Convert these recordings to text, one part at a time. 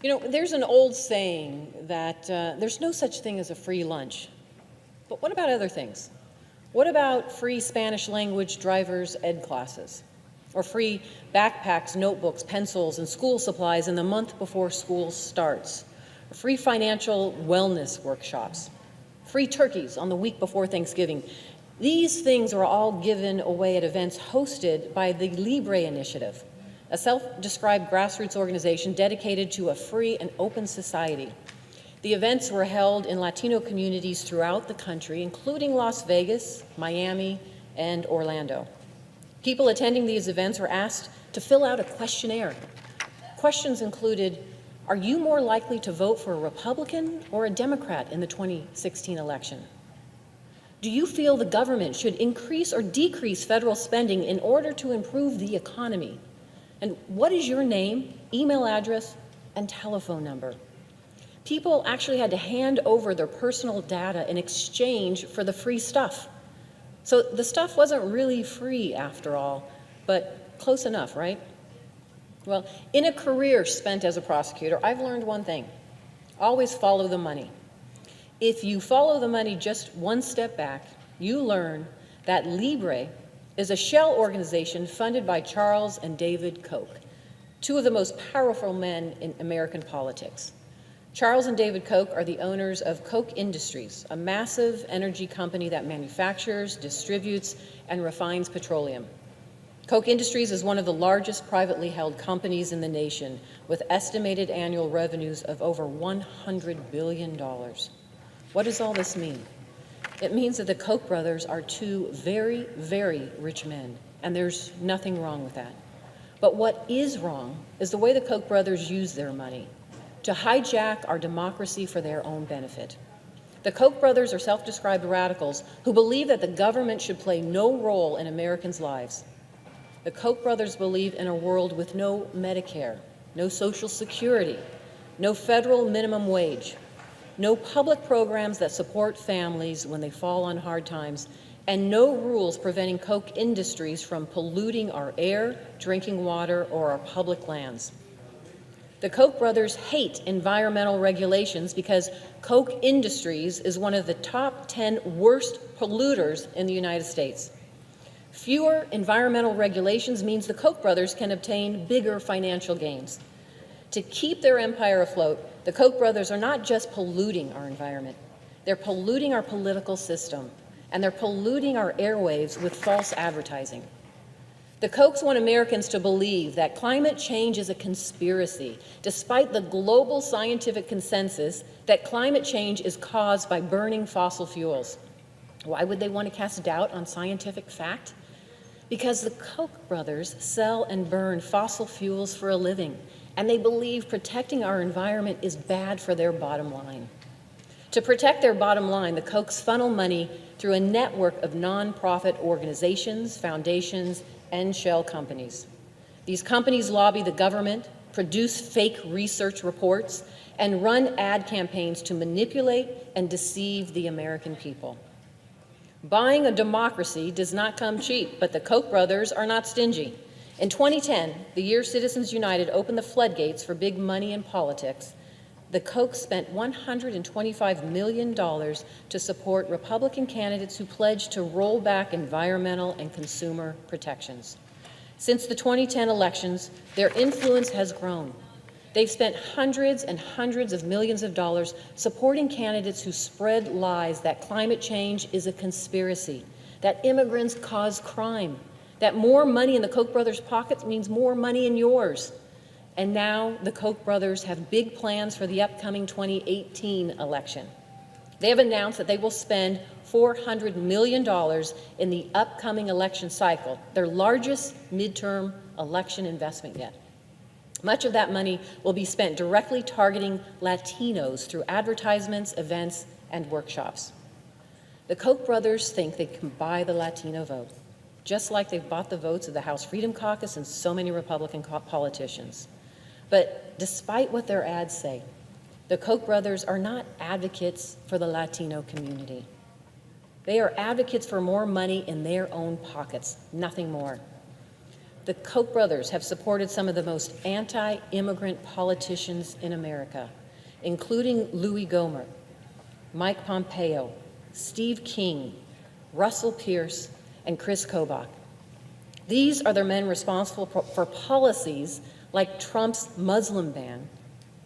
You know, there's an old saying that there's no such thing as a free lunch. But what about other things? What about free Spanish language driver's ed classes? Or free backpacks, notebooks, pencils, and school supplies in the month before school starts? Or free financial wellness workshops? Free turkeys on the week before Thanksgiving? These things are all given away at events hosted by the Libre Initiative, a self-described grassroots organization dedicated to a free and open society. The events were held in Latino communities throughout the country, including Las Vegas, Miami, and Orlando. People attending these events were asked to fill out a questionnaire. Questions included, are you more likely to vote for a Republican or a Democrat in the 2016 election? Do you feel the government should increase or decrease federal spending in order to improve the economy? And what is your name, email address, and telephone number? People actually had to hand over their personal data in exchange for the free stuff. So the stuff wasn't really free after all, but close enough, right? Well, in a career spent as a prosecutor, I've learned one thing: always follow the money. If you follow the money just one step back, you learn that Libre is a shell organization funded by Charles and David Koch, two of the most powerful men in American politics. Charles and David Koch are the owners of Koch Industries, a massive energy company that manufactures, distributes, and refines petroleum. Koch Industries is one of the largest privately held companies in the nation, with estimated annual revenues of over $100 billion. What does all this mean? It means that the Koch brothers are two very, very rich men, and there's nothing wrong with that. But what is wrong is the way the Koch brothers use their money to hijack our democracy for their own benefit. The Koch brothers are self-described radicals who believe that the government should play no role in Americans' lives. The Koch brothers believe in a world with no Medicare, no Social Security, no federal minimum wage, no public programs that support families when they fall on hard times, and no rules preventing Koch Industries from polluting our air, drinking water, or our public lands. The Koch brothers hate environmental regulations because Koch Industries is one of the top 10 worst polluters in the United States. Fewer environmental regulations means the Koch brothers can obtain bigger financial gains. To keep their empire afloat, the Koch brothers are not just polluting our environment, they're polluting our political system, and they're polluting our airwaves with false advertising. The Kochs want Americans to believe that climate change is a conspiracy, despite the global scientific consensus that climate change is caused by burning fossil fuels. Why would they want to cast doubt on scientific fact? Because the Koch brothers sell and burn fossil fuels for a living, and they believe protecting our environment is bad for their bottom line. To protect their bottom line, the Kochs funnel money through a network of nonprofit organizations, foundations, and shell companies. These companies lobby the government, produce fake research reports, and run ad campaigns to manipulate and deceive the American people. Buying a democracy does not come cheap, but the Koch brothers are not stingy. In 2010, the year Citizens United opened the floodgates for big money in politics, the Kochs spent $125 million to support Republican candidates who pledged to roll back environmental and consumer protections. Since the 2010 elections, their influence has grown. They've spent hundreds and hundreds of millions of dollars supporting candidates who spread lies that climate change is a conspiracy, that immigrants cause crime, that more money in the Koch brothers' pockets means more money in yours. And now the Koch brothers have big plans for the upcoming 2018 election. They have announced that they will spend $400 million in the upcoming election cycle, their largest midterm election investment yet. Much of that money will be spent directly targeting Latinos through advertisements, events, and workshops. The Koch brothers think they can buy the Latino vote, just like they've bought the votes of the House Freedom Caucus and so many Republican politicians. But despite what their ads say, the Koch brothers are not advocates for the Latino community. They are advocates for more money in their own pockets, nothing more. The Koch brothers have supported some of the most anti-immigrant politicians in America, including Louis Gohmert, Mike Pompeo, Steve King, Russell Pierce, and Chris Kobach. These are the men responsible for policies like Trump's Muslim ban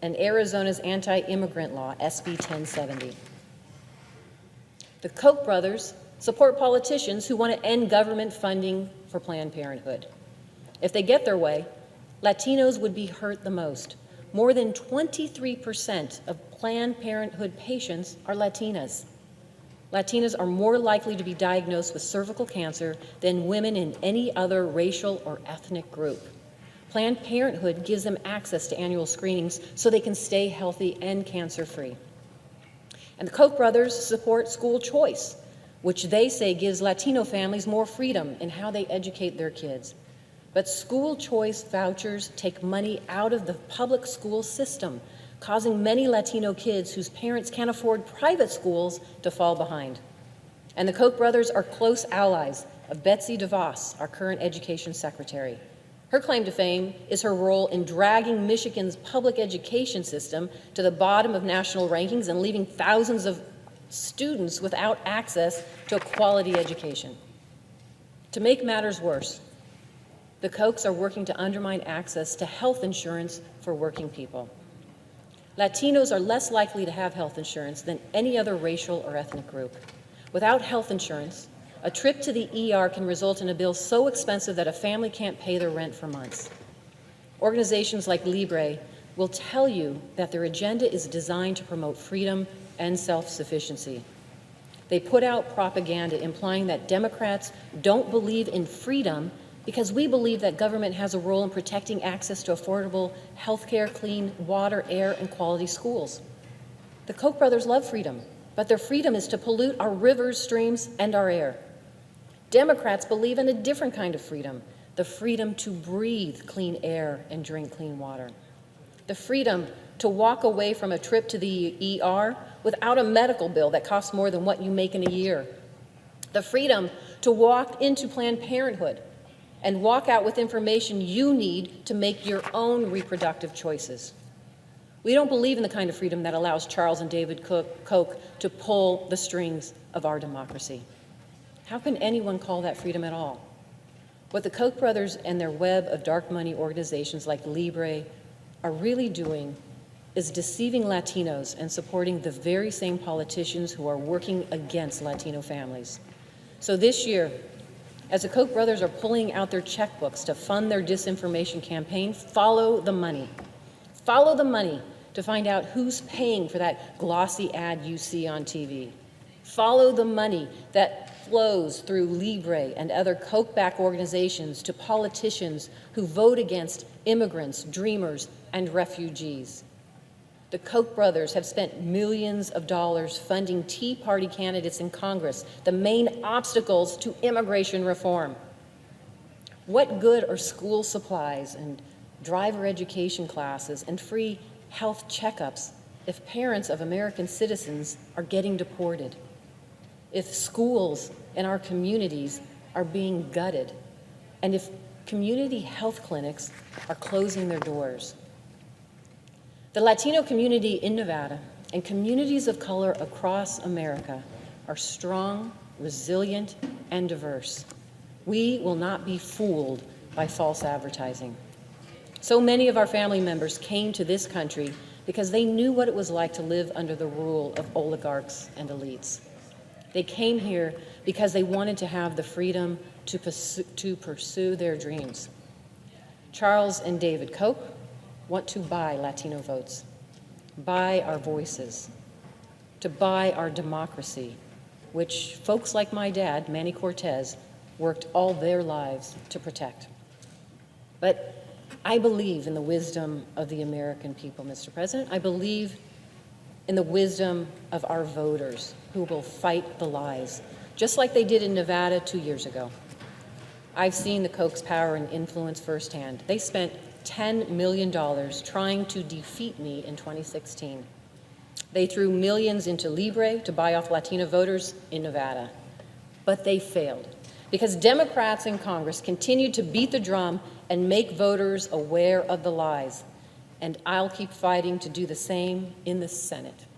and Arizona's anti-immigrant law, SB 1070. The Koch brothers support politicians who want to end government funding for Planned Parenthood. If they get their way, Latinos would be hurt the most. More than 23% of Planned Parenthood patients are Latinas. Latinas are more likely to be diagnosed with cervical cancer than women in any other racial or ethnic group. Planned Parenthood gives them access to annual screenings so they can stay healthy and cancer-free. And the Koch brothers support school choice, which they say gives Latino families more freedom in how they educate their kids. But school choice vouchers take money out of the public school system, causing many Latino kids whose parents can't afford private schools to fall behind. And the Koch brothers are close allies of Betsy DeVos, our current education secretary. Her claim to fame is her role in dragging Michigan's public education system to the bottom of national rankings and leaving thousands of students without access to a quality education. To make matters worse, the Kochs are working to undermine access to health insurance for working people. Latinos are less likely to have health insurance than any other racial or ethnic group. Without health insurance, a trip to the ER can result in a bill so expensive that a family can't pay their rent for months. Organizations like Libre will tell you that their agenda is designed to promote freedom and self-sufficiency. They put out propaganda implying that Democrats don't believe in freedom because we believe that government has a role in protecting access to affordable health care, clean water, air, and quality schools. The Koch brothers love freedom, but their freedom is to pollute our rivers, streams, and our air. Democrats believe in a different kind of freedom, the freedom to breathe clean air and drink clean water. The freedom to walk away from a trip to the ER without a medical bill that costs more than what you make in a year. The freedom to walk into Planned Parenthood and walk out with information you need to make your own reproductive choices. We don't believe in the kind of freedom that allows Charles and David Koch to pull the strings of our democracy. How can anyone call that freedom at all? What the Koch brothers and their web of dark money organizations like Libre are really doing is deceiving Latinos and supporting the very same politicians who are working against Latino families. So this year, as the Koch brothers are pulling out their checkbooks to fund their disinformation campaign, follow the money. Follow the money to find out who's paying for that glossy ad you see on TV. Follow the money that flows through Libre and other Koch-backed organizations to politicians who vote against immigrants, dreamers, and refugees. The Koch brothers have spent millions of dollars funding Tea Party candidates in Congress, the main obstacles to immigration reform. What good are school supplies and driver education classes and free health checkups if parents of American citizens are getting deported? If schools in our communities are being gutted, and if community health clinics are closing their doors? The Latino community in Nevada and communities of color across America are strong, resilient, and diverse. We will not be fooled by false advertising. So many of our family members came to this country because they knew what it was like to live under the rule of oligarchs and elites. They came here because they wanted to have the freedom to pursue their dreams. Charles and David Koch want to buy Latino votes, buy our voices, to buy our democracy, which folks like my dad, Manny Cortez, worked all their lives to protect. But I believe in the wisdom of the American people, Mr. President. I believe in the wisdom of our voters who will fight the lies, just like they did in Nevada 2 years ago. I've seen the Koch's power and influence firsthand. They spent $10 million trying to defeat me in 2016. They threw millions into Libre to buy off Latino voters in Nevada, but they failed. because Democrats in Congress continue to beat the drum and make voters aware of the lies. And I'll keep fighting to do the same in the Senate.